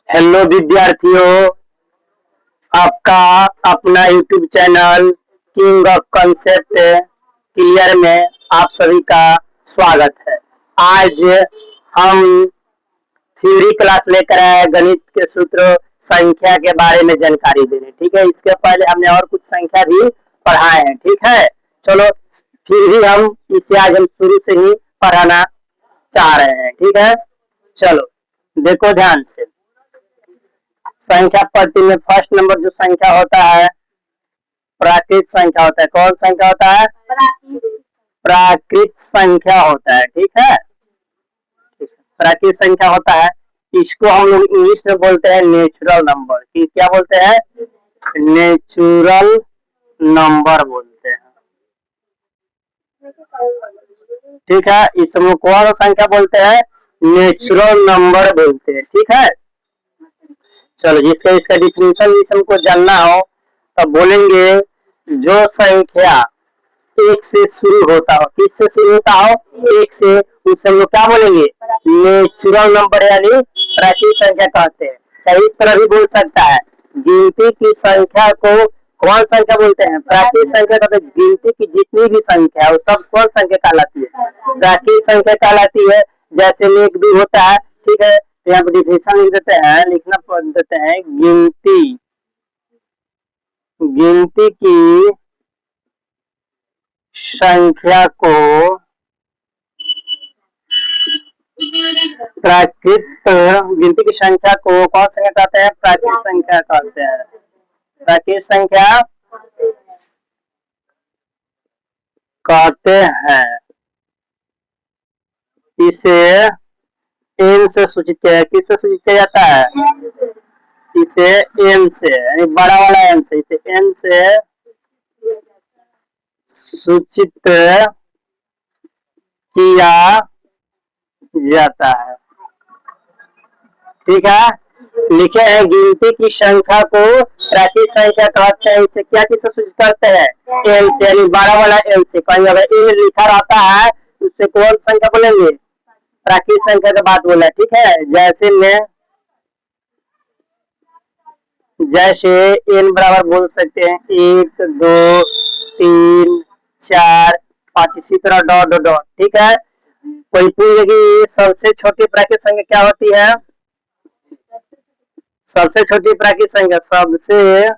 Hello विद्यार्थियों, आपका अपना YouTube channel king of concept clear में आप सभी का स्वागत है। आज हम थ्योरी क्लास लेकर आए गणित के सूत्र संख्या के बारे में जानकारी देने। ठीक है, इसके पहले हमने और कुछ संख्या भी पढ़ाए हैं। ठीक है, चलो फिर भी हम इसे आज हम शुरू से ही पढ़ाना चाह रहे हैं। ठीक है, चलो देखो ध्यान से। संख्या पट्टी में फर्स्ट नंबर जो संख्या होता है प्राकृत संख्या होता है। कौन संख्या होता है? प्राकृत संख्या होता है। ठीक है, प्राकृत संख्या होता है। इसको हम लोग इंग्लिश में बोलते हैं नेचुरल नंबर। क्या बोलते हैं? नेचुरल नंबर बोलते हैं। ठीक है, इसमें कौन संख्या बोलते हैं? नेचुरल नंबर बोलते हैं। ठीक है, चलो जिसका इसका डिफिनेशन हमको जानना हो तो बोलेंगे जो संख्या एक से शुरू होता हो। किससे शुरू होता हो? एक से, उसे हम लोग क्या बोलेंगे? नेचुरल नंबर यानी प्राकृत संख्या कहते हैं। चाहे इस तरह भी बोल सकता है, गिनती की संख्या को कौन संख्या बोलते हैं? प्राकृत संख्या कहते हैं। गिनती की जितनी भी संख्या है वो सब कौन संख्या कहलाती है? प्राकृत संख्या कहलाती है। जैसे में एक भी होता है। ठीक है, यहाँ पर डिफिनेशन लिख देते हैं, लिखना पड़ देते हैं। गिनती गिनती की संख्या को प्राकृत गिनती की संख्या को कौन संख्या कहते हैं? प्राकृत संख्या कहते हैं। प्राकृत संख्या कहते हैं। इसे एन से सूचित किया, किससे सूचित किया जाता है? इसे एन से, यानी बड़ा वाला एन से, इसे एन से सूचित किया जाता है। ठीक है, लिखे हैं गिनती की संख्या को प्राकृत संख्या कहते हैं। इसे क्या चीज से सूचित करते हैं? एन से, यानी बड़ा वाला एन से। कहीं अगर एन लिखा रहता है तो उससे कौन संख्या बोलेंगे? प्राकृत संख्या की बात बोला। ठीक है, जैसे एन बराबर बोल सकते हैं 1 2 3 4 5, इसी तरह डॉट डॉट डॉट। ठीक है, कोई पूछेगी सबसे छोटी प्राकृत संख्या क्या होती है? सबसे छोटी प्राकृत संख्या, सबसे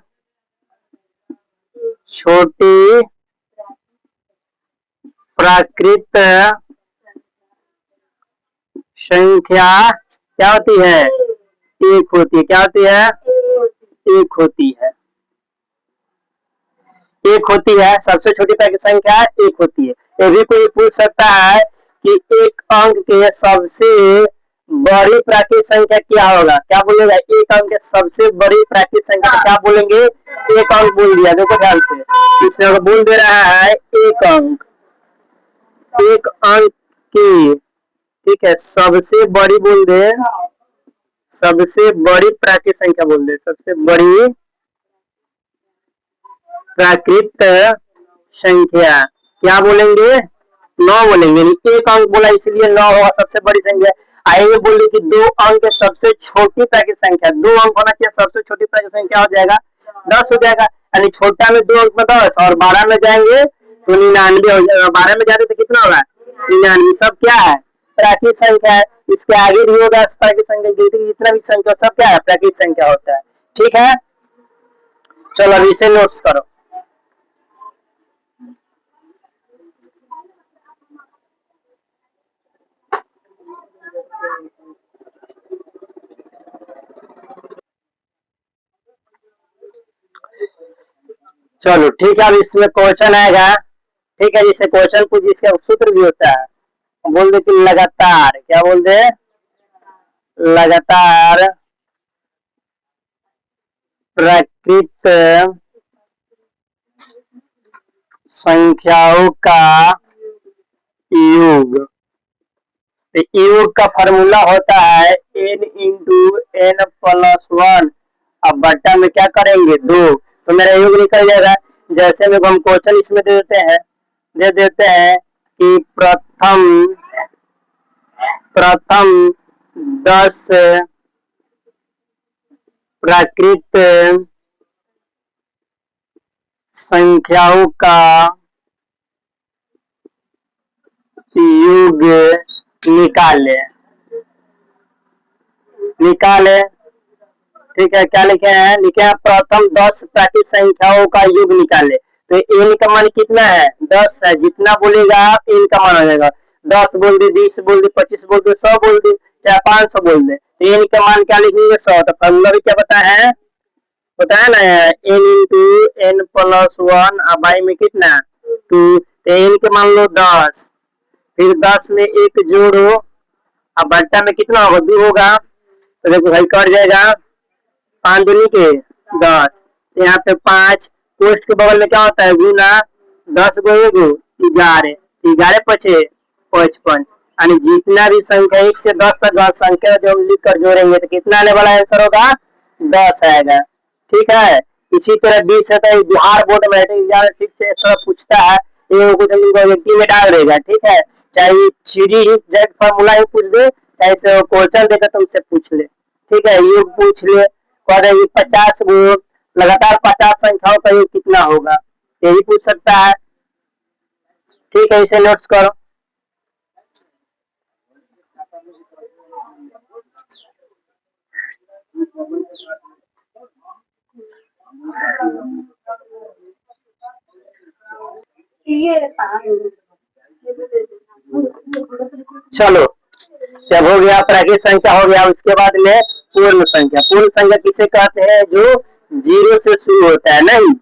छोटी प्राकृत संख्या क्या होती है? एक होती है। क्या होती है? एक होती है। एक होती है, सबसे छोटी प्राकृत संख्या एक होती है। ये भी कोई पूछ सकता है कि एक अंक के सबसे बड़ी प्राकृत संख्या क्या होगा? क्या बोलेगा? एक अंक के सबसे बड़ी प्राकृत संख्या क्या बोलेंगे? एक अंक बोल दिया। देखो ध्यान से, इसमें बोल दे रहा है एक अंक, एक अंक की। ठीक है, सबसे बड़ी बोल दे, सबसे बड़ी प्राकृत संख्या बोल दे, सबसे बड़ी प्राकृत संख्या क्या बोलेंगे? 9 बोलेंगे। एक अंक बोला इसलिए 9 होगा सबसे बड़ी संख्या। आइए बोले कि 2 अंक सबसे छोटी प्राकृत संख्या, 2 अंक होना चाहिए, सबसे छोटी प्राकृत संख्या हो जाएगा 10 हो जाएगा। यानी छोटा में 2 अंक में 10 और 12 में जाएंगे तो 99 हो जाएगा। 12 में जाते तो कितना होगा? 99। सब क्या है? प्राकृत संख्या है। इसके आगे भी होगा प्राकृत संख्या, जितना भी संख्या सब क्या है? प्राकृत संख्या होता है। ठीक है, चलो अब इसे नोट्स करो। चलो ठीक है, अब इसमें क्वेश्चन आएगा। ठीक है, जिसे क्वेश्चन पूछ इसका सूत्र भी होता है। बोल दे कि लगातार, क्या बोल दे? लगातार प्राकृत संख्याओं का योग। योग का फॉर्मूला होता है n इंटू n प्लस 1। अब बट्टा में क्या करेंगे? 2, तो मेरा योग निकल जाएगा। जैसे में हम क्वेश्चन इसमें दे देते हैं कि प्रथम 10 प्राकृत संख्याओं का योग निकाले। ठीक है, क्या लिखे हैं? लिखे हैं प्रथम 10 प्राकृत संख्याओं का योग निकाले। तो एन का मान कितना है? 10 है। जितना बोलेगा आप एन का मान हो जाएगा। 10 बोल दे, 20 बोल दे, 25 बोल दे, 100 बोल दे, चाहे 500 बोल दे, एन का मान क्या लिखेंगे? 100। तो फॉर्मूला भी क्या बताया ना, एन इंटू एन प्लस 1 अब बाई में कितना 2। तो एन के मान लो 10, फिर 10 में एक जोड़ो, अब बट्टा में कितना होगा? 2 होगा। तो देखो भाई कट जाएगा, 5 दूनी के 10। यहाँ पे 5 पोस्ट के बगल में क्या होता है? गुना। 10 गो एगो 11, 11 पचे 55। यानी जितना भी संख्या 1 से 10 तक संख्या जो हम लिख कर जोड़ेंगे तो कितना आने वाला आंसर होगा? 10 आएगा। ठीक है। इसी तरह 20 है तो बिहार बोर्ड में ठीक से पूछता है, ये कुछ में डाल देगा। ठीक है, चाहे सीधी डायरेक्ट फॉर्मूला ही पूछ दे, चाहे से क्वेश्चन देकर तुमसे पूछ ले। ठीक है, योग पूछ ले, कह रहे 50 गो लगातार 50 संख्याओं का योग कितना होगा, यही पूछ सकता है। ठीक है, इसे नोट्स करो। चलो, जब हो गया प्राकृत संख्या हो गया, उसके बाद में पूर्ण संख्या। पूर्ण संख्या किसे कहते हैं? जो 0 से शुरू होता है। नहीं,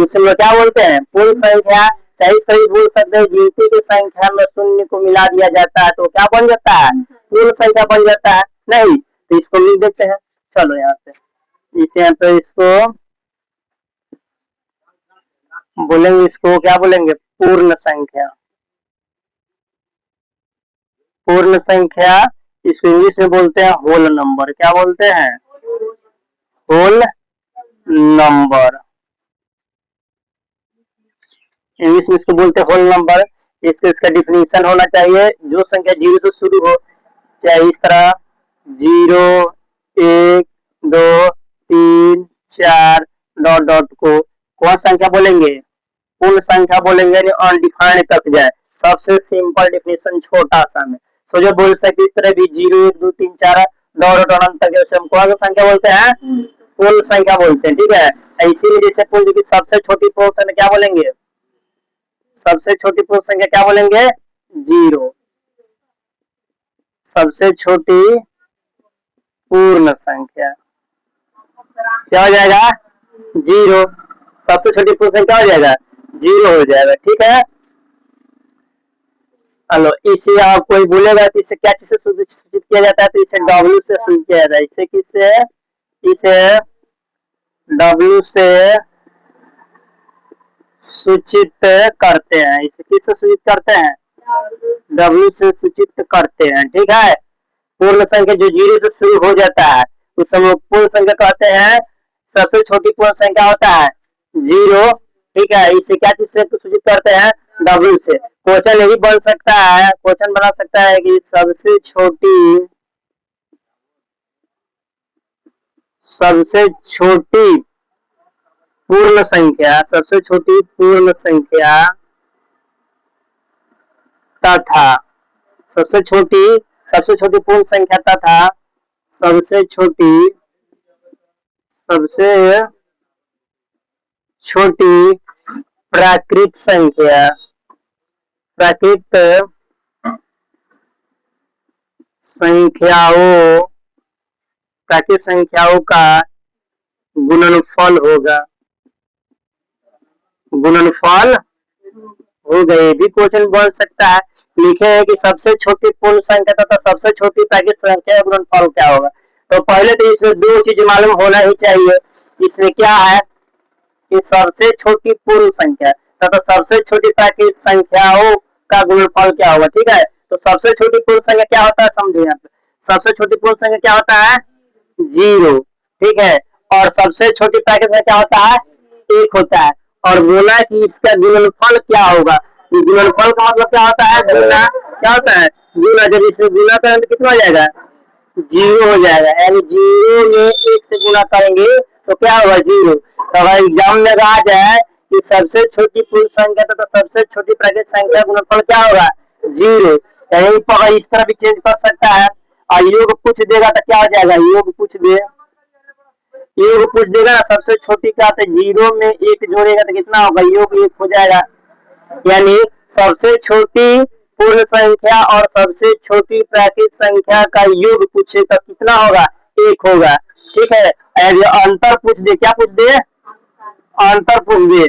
उसमें क्या बोलते हैं? पूर्ण संख्या। चाहे सही बोल सकते हैं, गिनती की संख्या में शून्य को मिला दिया जाता है तो क्या बन जाता है? पूर्ण संख्या बन जाता है। नहीं, तो इसको लिख देते हैं। चलो यहाँ पे इसे यहाँ पे इसको बोलेंगे, इसको क्या बोलेंगे? पूर्ण संख्या। पूर्ण संख्या इसको इंग्लिश में बोलते हैं होल नंबर। क्या बोलते हैं? Whole number. इंग्लिश में इसको बोलते हैं होल नंबर। इसका डिफिनीशन होना चाहिए, जो संख्या 0 से शुरू हो, चाहे इस तरह 0, 1, 2, 3, 4 डॉट डॉट को कौन संख्या बोलेंगे? पूर्ण संख्या बोलेंगे। यानी अनडिफाइंड तक जाए। सबसे सिंपल डिफिनेशन छोटा सा में सो जो बोल सकते इस तरह भी 0, 1, 2, 3, 4 डॉट अनंत तक हम कौन सा संख्या बोलते हैं? पूर्ण संख्या बोलते हैं। ठीक है, इसीलिए जैसे पूछ की सबसे छोटी पूर्ण संख्या क्या बोलेंगे? सबसे छोटी पूर्ण संख्या क्या बोलेंगे? 0। सबसे छोटी पूर्ण संख्या क्या हो जाएगा? 0। सबसे छोटी पूर्ण संख्या क्या हो जाएगा? 0 हो जाएगा। ठीक है, हेलो, इसे आप कोई बोलेगा तो इसे क्या चीज से सूचित किया जाता है? तो इसे W से सूचित किया जाता है। इसे किससे? इसे W से सूचित करते हैं। इसे किससे सूचित करते हैं? W से सूचित करते हैं। ठीक है, पूर्ण संख्या जो 0 से शुरू हो जाता है उस समय पूर्ण संख्या कहते हैं। सबसे छोटी पूर्ण संख्या होता है 0। ठीक है, इसे क्या चीज से सूचित करते हैं? W से। क्वेश्चन यही बन सकता है, क्वेश्चन बना सकता है कि सबसे छोटी पूर्ण संख्या, सबसे छोटी पूर्ण संख्या तथा सबसे छोटी पूर्ण संख्या तथा सबसे छोटी प्राकृत संख्याओं का गुणनफल होगा। हो गए भी क्वेश्चन बन सकता है। लिखे है कि सबसे छोटी पूर्ण संख्या तथा सबसे छोटी प्राकृत संख्या का गुणनफल क्या होगा। तो पहले तो इसमें 2 चीज मालूम होना ही चाहिए। इसमें क्या है कि सबसे छोटी पूर्ण संख्या तथा सबसे छोटी प्राकृत संख्याओं का गुणनफल क्या होगा। ठीक है, तो सबसे छोटी पूर्ण संख्या क्या होता है? समझे यहाँ पे, सबसे छोटी पूर्ण संख्या क्या होता है? 0। ठीक है, और सबसे छोटी प्राकृत संख्या क्या होता है? 1 होता है। और बोला कि इसका गुणनफल क्या होगा। गुणनफल का मतलब क्या होता है? गुना। क्या होता है? गुना। जब इसमें गुना करेंगे तो कितना हो जाएगा? जीरो हो जाएगा, यानी जीरो में एक से गुना करेंगे तो क्या होगा, जीरो। तो अगर एग्जाम में आ जाए कि सबसे छोटी पूर्ण संख्या तो सबसे छोटी प्राकृतिक संख्या गुणनफल क्या होगा, जीरो। यानी इस तरह भी चेंज कर सकता है। और योग पूछ देगा तो क्या हो जाएगा, योग पूछ दे, योग पूछ देगा ना सबसे छोटी का, तो जीरो में एक जोड़ेगा तो कितना होगा, योग एक हो जाएगा। यानी सबसे छोटी पूर्ण संख्या और सबसे छोटी प्राकृतिक संख्या का योग पूछेगा कितना होगा, एक होगा। ठीक है, अंतर पूछ दे, क्या पूछ दे, अंतर पूछ दे,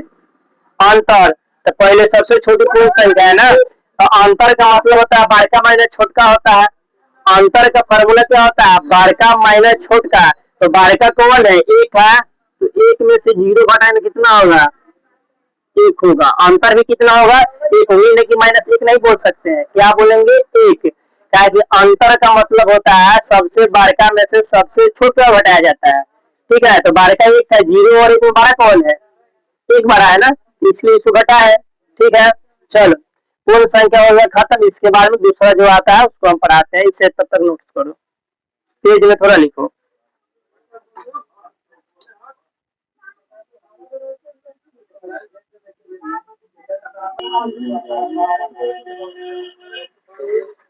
अंतर। तो पहले सबसे छोटी पूर्ण संख्या है ना, तो अंतर का मतलब होता है बड़का माइनस छोटका होता है। अंतर का फॉर्मूला क्या होता है, बड़का माइनस छोटका। तो बड़का कौन है, एक है, तो एक में से जीरो घटाने कितना होगा, एक होगा। अंतर भी कितना होगा, एक होगी, लेकिन माइनस एक नहीं बोल सकते हैं, क्या बोलेंगे, एक। क्या कि अंतर का मतलब होता है सबसे बड़का में से सबसे छोटा घटाया जाता है। ठीक है, तो बड़का एक है, जीरो और एक में बड़ा कौन है, एक बड़ा है ना, इसलिए इसको घटा है। ठीक है, चलो पूर्ण संख्या हो गया खत्म। इसके बाद में दूसरा जो आता है उसको हम पढ़ाते हैं, इसे तब तक नोट करो, पेज में थोड़ा लिखो।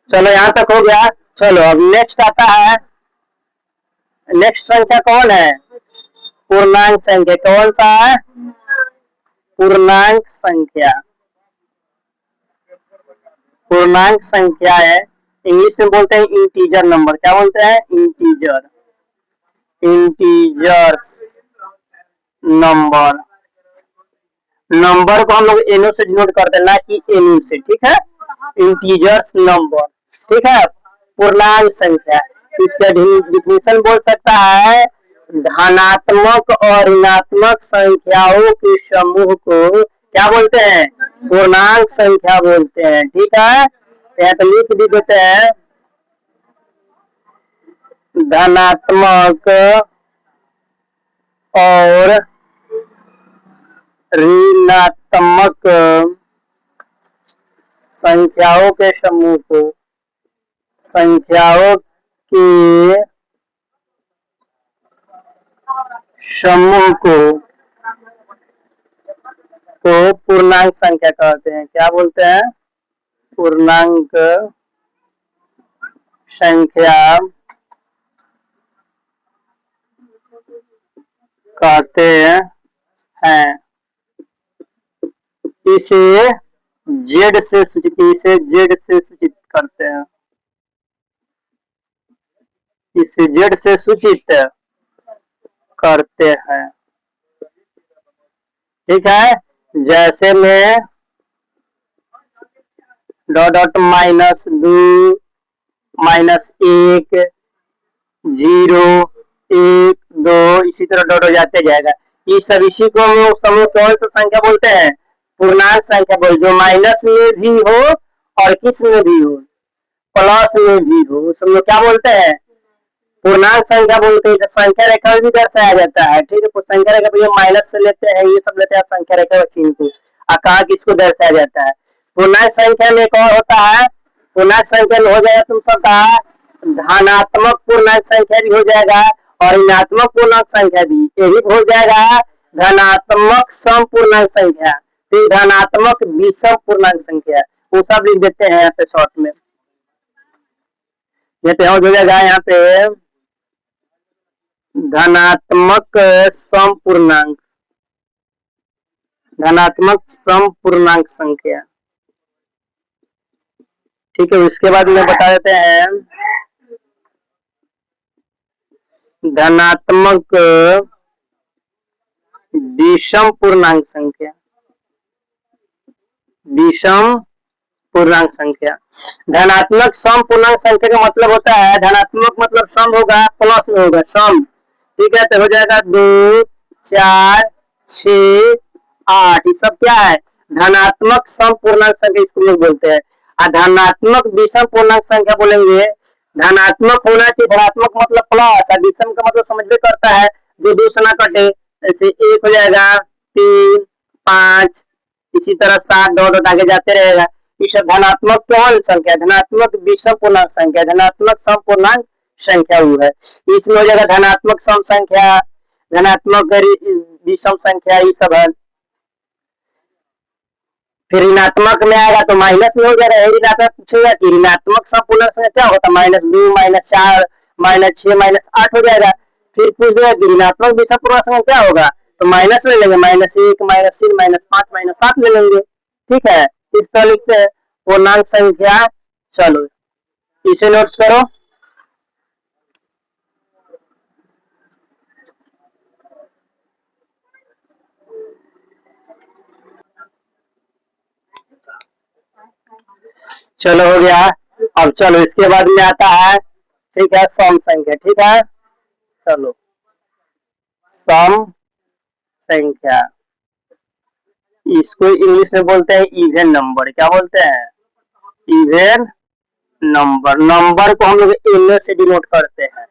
चलो यहाँ तक हो गया। चलो अब नेक्स्ट आता है, नेक्स्ट संख्या कौन है, पूर्णांक संख्या। कौन सा है, पूर्णांक संख्या। पूर्णांक संख्या है, इंग्लिश में बोलते हैं इंटीजर नंबर। क्या बोलते हैं, इंटीजर, इंटीजर्स नंबर। नंबर को हम लोग एनओ से डिनोट करते हैं, ना कि एनयू से। ठीक है, इंटीजर्स नंबर। ठीक है, पूर्णांक संख्या, इसका डिफिनेशन बोल सकता है धनात्मक और ऋणात्मक संख्याओं के समूह को क्या बोलते हैं, पूर्णांक संख्या बोलते हैं। ठीक है, यहाँ तो लिख भी देते हैं, धनात्मक और ऋणात्मक संख्याओं के समूह को, संख्याओं के समूह को तो पूर्णांक संख्या कहते हैं। क्या बोलते हैं, पूर्णांक संख्या कहते हैं। इसे जेड से सूचित, इसे जेड से सूचित करते हैं, इसे जेड से सूचित करते हैं। ठीक है, जैसे में डॉट डॉट माइनस दो, माइनस एक, जीरो, एक, दो, इसी तरह डॉट हो जाते जाएगा। ये सब इसी को हम लोग समूह कौन सा संख्या बोलते हैं, पूर्णांक संख्या बोल, जो माइनस में भी हो और किस में भी हो, प्लस में भी हो, सब लोग क्या बोलते हैं, पूर्णांक संख्या बोलते हैं। संख्या रेखा में भी दर्शाया जाता है। ठीक है, संख्या रेखा भी माइनस से लेते हैं, ये सब लेते हैं संख्या रेखा चिन्ह को, कहा किसको दर्शाया जाता है। पूर्णांक संख्या में एक और होता है, पूर्णांक संख्या में हो जाएगा तुम सबका धनात्मक पूर्णांक संख्या भी हो जाएगा और ऋणात्मक पूर्णांक संख्या भी, ये भी हो जाएगा धनात्मक सम पूर्णांक संख्या, फिर धनात्मक विषम पूर्णांक संख्या, वो सब लिख देते हैं यहाँ पे शॉर्ट में। ये पे हो जाएगा यहाँ पे धनात्मक सम पूर्णांक, धनात्मक सम पूर्णांक संख्या। ठीक है, उसके बाद में बता देते हैं धनात्मक विषम पूर्णांक संख्या, विषम पूर्णांक संख्या। धनात्मक सम पूर्णांक संख्या का मतलब होता है, धनात्मक मतलब सम होगा, प्लस में होगा सम। ठीक है, तो हो जाएगा 2, 4, 6, 8, ये सब क्या है, धनात्मक सम पूर्णांक संख्या इसको लोग बोलते हैं। और धनात्मक विषम पूर्णांक संख्या बोलेंगे, धनात्मक होना चाहिए, धनात्मक मतलब प्लस, और विषम का मतलब समझ में करता है जो दो से ना कटे, जैसे 1 हो जाएगा, 3, 5, इसी तरह 7 डॉट आगे जाते रहेगा। इस धनात्मक कौन संख्या, धनात्मक विषम पूर्णांक संख्या, धनात्मक सम पूर्णांक संख्या वो है। इसमें हो जाएगा धनात्मक सम संख्या, धनात्मक विषम संख्या, ये सब है। फिर ऋणात्मक में आएगा तो माइनस में हो जाएगा। ऋणात्मक पूछेगा कि ऋणात्मक संपूर्ण संख्या क्या होता है, -2 -4 -6 -8 हो जाएगा। फिर पूछ देगा कि ऋणात्मक विषम पूर्ण संख्या क्या होगा, तो माइनस ले लेंगे, -1 -3 -5 -7 ले लेंगे। ठीक है, इस तरह लिखते हैं पूर्णांक संख्या। चलो इसे नोट्स करो। चलो हो गया। अब चलो इसके बाद में आता है, ठीक है, सम संख्या। ठीक है, चलो सम संख्या, इसको इंग्लिश में बोलते हैं इवन नंबर। क्या बोलते हैं, इवन नंबर। नंबर को हम लोग एन से डिनोट करते हैं।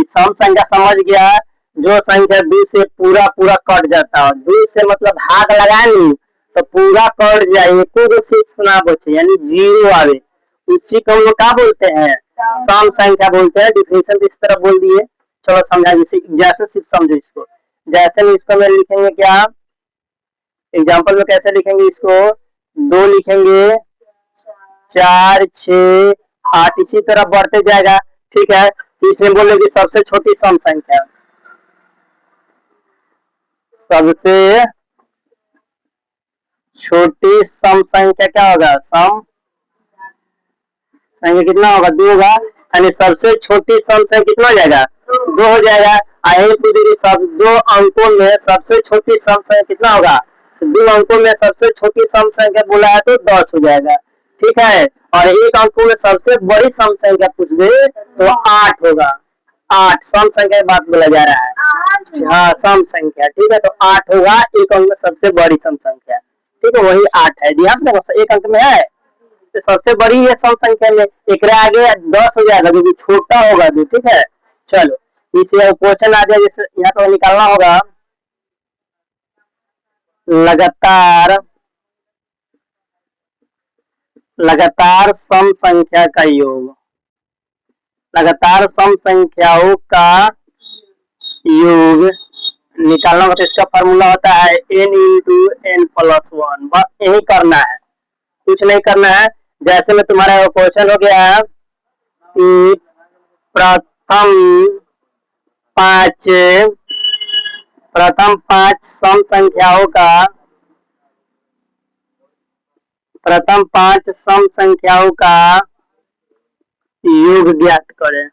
सम संख्या समझ गया, जो संख्या 2 से पूरा पूरा कट जाता है। 2 से मतलब भाग लगाए नहीं तो पूरा कट जाए, एको को 6 ना बचे, यानी 0 आवे, उसी को हम लोग क्या बोलते हैं, सम संख्या बोलते हैं। डिफिनेशन इस तरह बोल दिए। चलो समझा, जैसे सिर्फ समझो इसको। जैसे में इसको में लिखेंगे क्या, एग्जाम्पल में कैसे लिखेंगे इसको, 2 लिखेंगे, 4 6 8, इसी तरह बढ़ते जाएगा। ठीक है, इसमें बोले कि सबसे छोटी सम संख्या, सबसे छोटी सम संख्या क्या होगा, सम संख्या कितना होगा, 2 होगा। यानी सबसे छोटी सम संख्या कितना हो जाएगा, 2 हो जाएगा। सब 2 अंकों में सबसे छोटी सम संख्या कितना होगा, 2 अंकों में सबसे छोटी सम संख्या बोला है तो 10 हो जाएगा। ठीक है, और 1 अंकों में सबसे बड़ी सम संख्या पूछ दे तो 8 होगा। 8 सम संख्या की बात बोला जा रहा है। हाँ, सम संख्या। ठीक है, तो 8 होगा 1 अंक में सबसे बड़ी सम संख्या। ठीक है, वही 8 है। ध्यान रखो, 1 अंक में है तो सबसे बड़ी है सम संख्या में, एक आगे 10 हो जाएगा क्योंकि छोटा होगा 2। ठीक है, चलो इसे क्वेश्चन आ जाए, जैसे यहाँ पर निकालना होगा, लगातार सम संख्या का योग, लगातार सम संख्याओं का योग निकालना होता है। इसका फॉर्मूला होता है n × n+1। बस यही करना है, कुछ नहीं करना है। जैसे में तुम्हारा क्वेश्चन हो गया है कि प्रथम पांच सम संख्याओं का, प्रथम 5 सम संख्याओं का योग ज्ञात करें।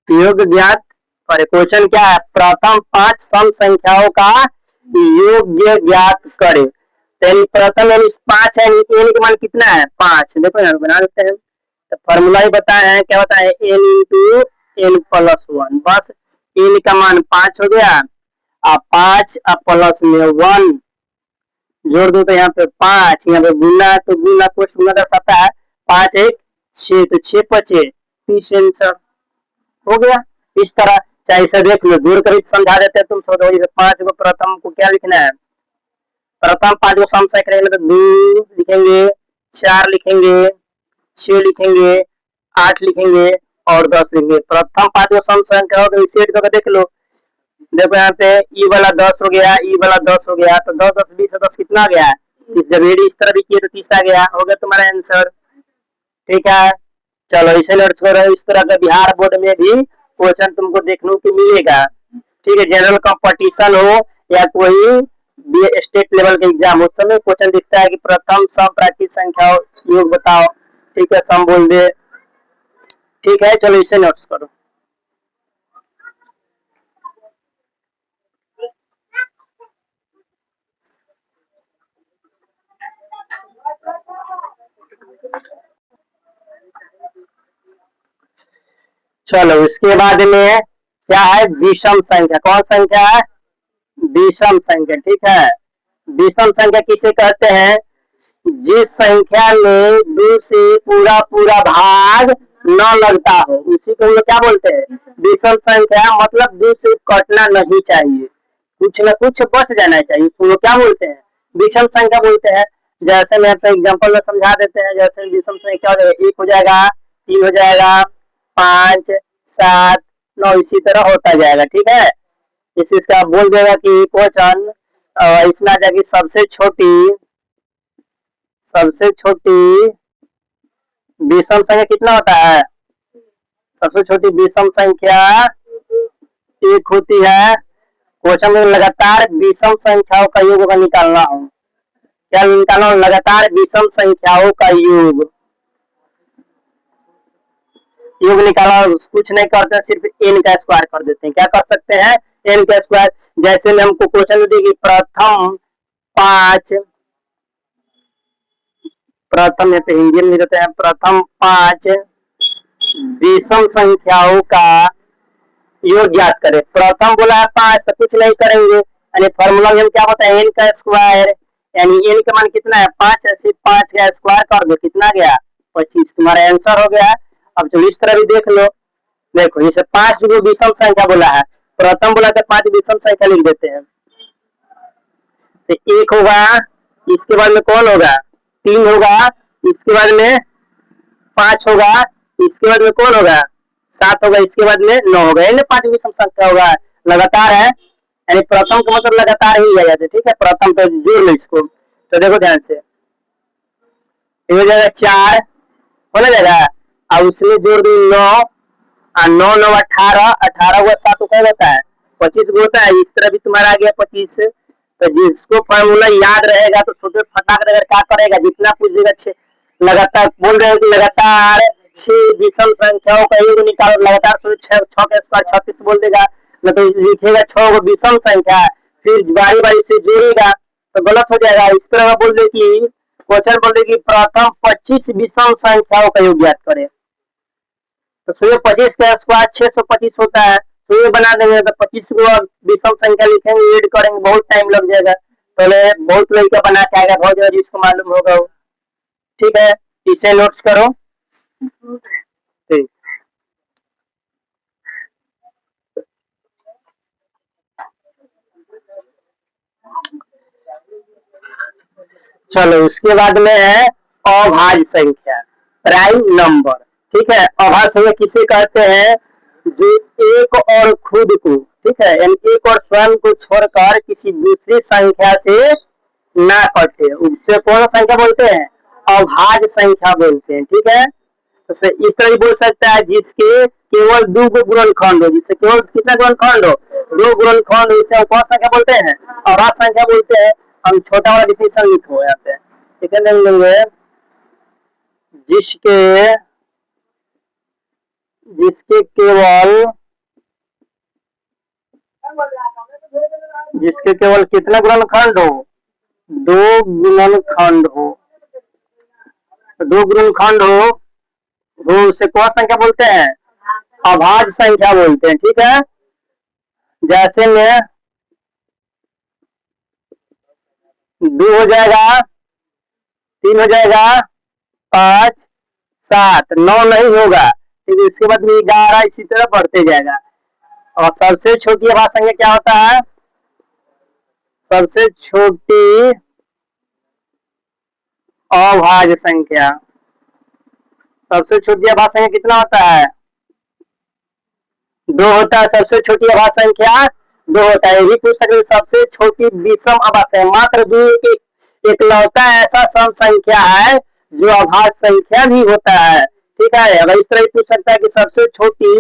योग ज्ञात करें, क्वेश्चन क्या है, प्रथम 5 सम संख्याओं का योग ज्ञात करें। तो प्रथम यानी 5 है, n का मान कितना है, 5। देखो यहाँ बना देते हैं, तो फॉर्मूला ही बताया है, क्या होता है, n × n+1। बस n का मान 5 हो गया, अब 5 अब प्लस में 1 जोड़ दो तो यहाँ पे 5, यहाँ पे गुना तो गुना को गुना दर्शाता है, 5 1 6 तो 6 बचे, 30 आंसर हो गया। इस तरह चाहे इसे देख लो, जोड़ कर समझा देते हैं तुम सब। 5 को प्रथम को क्या लिखना है, प्रथम 5 को सम संख्या तो 2 लिखेंगे, 4 लिखेंगे, 6 लिखेंगे, 8 लिखेंगे और 10 लिखेंगे। प्रथम 5 को सम संख्या हो गई, सेट करके देख लो। देखो यहाँ पे ई वाला 10 हो गया, ई वाला 10 हो गया, तो 10 10 20 10 कितना आ गया, जब इस तरह भी किए तो 30 आ गया, हो गया तुम्हारा आंसर। ठीक है, चलो इसे नोट्स करो। इस तरह का बिहार बोर्ड में भी क्वेश्चन तुमको देखने को मिलेगा। ठीक है, जनरल कंपटीशन हो या कोई स्टेट लेवल का एग्जाम, उस समय क्वेश्चन दिखता है कि प्रथम सम प्राकृतिक संख्या योग बताओ। ठीक है, सम बोल दे। ठीक है, चलो इसे नोट्स करो। चलो इसके बाद में क्या है, विषम संख्या। कौन संख्या है, विषम संख्या। ठीक है, विषम संख्या किसे कहते हैं, जिस संख्या में 2 से पूरा पूरा भाग न लगता हो, उसी को हम लोग क्या बोलते हैं, विषम संख्या। मतलब 2 से कटना नहीं चाहिए, कुछ न कुछ बच जाना चाहिए, उसको लोग क्या बोलते हैं, विषम संख्या बोलते हैं। जैसे मैं तो एग्जांपल में समझा देते हैं। जैसे विषम संख्या क्या हो जाएगा, 1 हो जाएगा, 3 हो जाएगा, 5 7 9 इसी तरह होता जाएगा। ठीक है, इसका बोल देगा कि क्वेश्चन इसमें आ जाएगी सबसे छोटी विषम संख्या कितना होता है। सबसे छोटी विषम संख्या 1 होती है। क्वेश्चन में लगातार विषम संख्याओं का योग निकालना हो। क्या निकालना हो? लगातार विषम संख्याओं का योग निकाला। कुछ नहीं करते, सिर्फ n का स्क्वायर कर देते हैं। क्या कर सकते हैं? n का स्क्वायर। जैसे में हमको क्वेश्चन देगी प्रथम यहाँ पे हिंदी में लिखते हैं, प्रथम 5 विषम संख्याओं का योग ज्ञात करें। प्रथम बोला है 5, तो कुछ नहीं करेंगे, यानी फॉर्मूला में क्या होता है? n का स्क्वायर, यानी n का मान कितना है? 5 है। सिर्फ 5 का स्क्वायर कर दो, कितना गया? 25। तुम्हारा आंसर हो गया। अब चलो इस तरह भी देख लो। देखो जैसे 5 जो विषम संख्या बोला है, प्रथम बोला तो 5 विषम संख्या लिख देते हैं। तो 1 होगा, इसके बाद में कौन होगा? 3 होगा, इसके बाद में 5 होगा, इसके बाद में कौन होगा? 7 होगा, इसके बाद में 9 होगा। यानी 5 विषम संख्या होगा, लगातार है, यानी प्रथम का मतलब लगातार ही लिया जाता है। ठीक है, प्रथम पे जोड़ लो इसको। तो देखो ध्यान से, हो जाएगा 4 होना जाएगा, और उसमें जोड़ दो 9 और 9 9 18, 18 हुआ 7 क्या होता है? 25 होता है। इस तरह भी तुम्हारा आ गया 25। तो जिसको फॉर्मूला याद रहेगा तो सोचो फटाक अगर क्या करेगा, जितना पूछ देगा लगातार बोल रहे हैं कि लगातार 6 विषम संख्याओं का योग निकालो। लगातार 6 के स्क्वायर 36 बोल देगा, न तो लिखेगा 6 विषम संख्या, फिर बारी बारी से जोड़ेगा तो गलत हो जाएगा। इस तरह बोल दे कि क्वेश्चन बोल दे कि प्रथम 25 विषम संख्याओं का योग ज्ञात करें। तो 25 का स्क्वायर 625 होता है, तो ये बना देंगे। तो 25 को विषम संख्या लिखेंगे, ऐड करेंगे, बहुत टाइम लग जाएगा। पहले बहुत लड़का बना के आएगा, बहुत जगह जिसको मालूम होगा वो। ठीक है, इसे नोट्स करो। ठीक, चलो उसके बाद में है अभाज्य संख्या, प्राइम नंबर। ठीक है, अभाज्य संख्या किसे कहते हैं? जो एक और खुद को, ठीक है, यानी एक और स्वयं को छोड़कर किसी दूसरी संख्या से ना कटे, उससे कौन संख्या बोलते हैं? अभाज्य संख्या बोलते हैं। ठीक है, तो इस तरह भी बोल सकता है जिसके केवल 2 गुणनखंड हो। जिससे केवल कितना गुणनखंड हो? 2 गुणनखंड, उसे कौन संख्या बोलते हैं? अभाज्य संख्या बोलते हैं। हम छोटा वाला डिफिनेशन लिखो यहाँ पे। ठीक है, लेंगे जिसके केवल कितना गुणनखंड हो? 2 गुणनखंड हो। 2 गुणनखंड हो उसे कौन संख्या बोलते हैं? अभाज्य संख्या बोलते हैं। ठीक है, जैसे में 2 हो जाएगा, 3 हो जाएगा, 5 7 9 नहीं होगा, फिर उसके बाद 11, इसी तरह बढ़ते जाएगा। और सबसे छोटी अभाज्य संख्या क्या होता है? सबसे छोटी अभाज्य संख्या, सबसे छोटी अभाज्य संख्या कितना होता है? 2 होता है। सबसे छोटी अभाज्य संख्या 2 होता है। ये भी पूछ सकते, सबसे छोटी विषम अभाज्य संख्या मात्र 2 एकलौता ऐसा सम संख्या है जो अभाज्य संख्या भी होता है। ठीक है, अगर इस तरह पूछ सकता है कि सबसे छोटी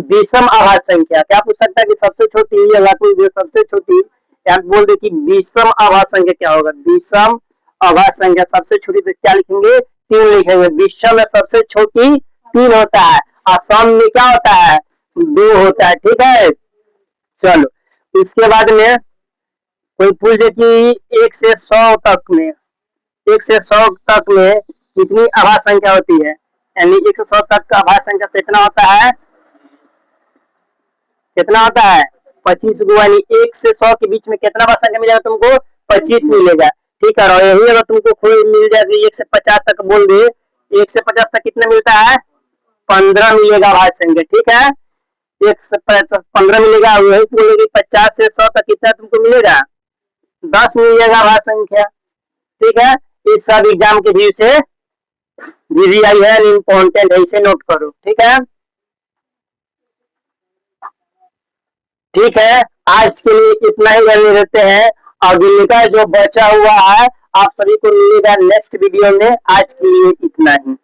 विषम अभाज्य संख्या, क्या पूछ सकता है कि सबसे छोटी, सबसे छोटी, यहाँ बोल दे कि विषम अभाज्य संख्या क्या होगा? विषम अभाज्य संख्या सबसे छोटी तो क्या लिखेंगे? 3 लिखेंगे। विषम में सबसे छोटी 3 होता है, और सम में क्या होता है? 2 होता है। ठीक है, चलो इसके बाद में कोई पूछ दे कि 1 से 100 तक में, 1 से 100 तक में कितनी अभाज्य संख्या होती है? यानी 1 से 100 तक का अभाज्य संख्या कितना होता है? कितना होता है? 25 को, यानी 1 से 100 के बीच में कितना अभाज्य संख्या मिलेगा तुमको? 25 मिलेगा। ठीक है, और यही अगर तुमको कोई मिल जाएगी 1 से 50 तक, बोल दे 1 से 50 तक कितना मिलता है? 15 मिलेगा अभाज्य संख्या। ठीक है, 1 से 15 मिलेगा। वही बोलेगी 50 से 100 तक कितना तुमको मिलेगा? 10 मिलेगा अभाज्य संख्या। ठीक है, इस सब एग्जाम के व्यू से आई है, इम्पोर्टेंट है, इसे नोट करो। ठीक है। ठीक है, आज के लिए इतना ही रहने देते हैं और गिल्ली का जो बचा हुआ है आप सभी को मिलेगा नेक्स्ट वीडियो में। आज के लिए इतना ही।